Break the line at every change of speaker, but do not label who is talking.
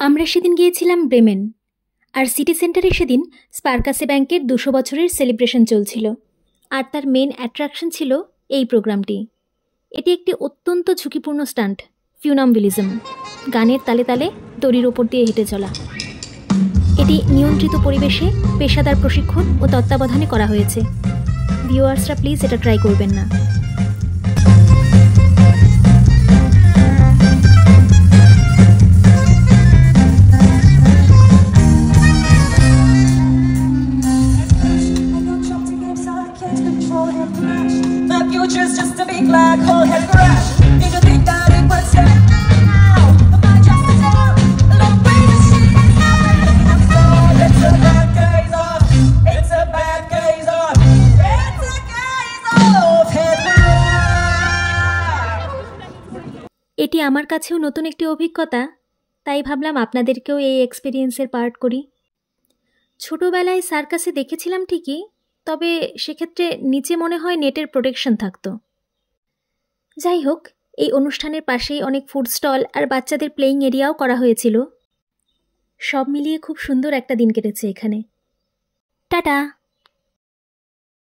আমরা সেদিন গিয়েছিলাম ব্রেমেন, আর সিটি সেন্টারে সেদিন স্পারকাসে ব্যাংকের 200 বছরের সেলিব্রেশন চলছিল, আর তার মেন অ্যাট্রাকশন ছিল এই প্রোগ্রামটি। এটি একটি অত্যন্ত ঝুঁকিপূর্ণ স্টান্ট, ফিউনাম্বুলিজম, গানের তালে তালে দড়ির ওপর দিয়ে হেঁটে চলা। এটি নিয়ন্ত্রিত পরিবেশে পেশাদার প্রশিক্ষণ ও তত্ত্বাবধানে করা হয়েছে। ভিউয়ার্সরা প্লিজ এটা ট্রাই করবেন না।
Future's just a big black hole has crashed. Did you think that it would stop now? Am I just a terror? Look where the shit is happening. It's a bad case of. It's a bad case of. It's a case of head crash.
এটি আমার কাছেও নতুন একটি অভিজ্ঞতা, তাই ভাবলাম আপনাদেরকেও এই এক্সপিরিয়েন্সের পার্ট করি। ছোটোবেলায় সার্কাসে দেখেছিলাম ঠিকই, তবে সেক্ষেত্রে নিচে মনে হয় নেটের প্রোটেকশন থাকতো। যাই হোক, এই অনুষ্ঠানের পাশেই অনেক ফুড স্টল আর বাচ্চাদের প্লেয়িং এরিয়াও করা হয়েছিল। সব মিলিয়ে খুব সুন্দর একটা দিন কেটেছে এখানে। টাটা।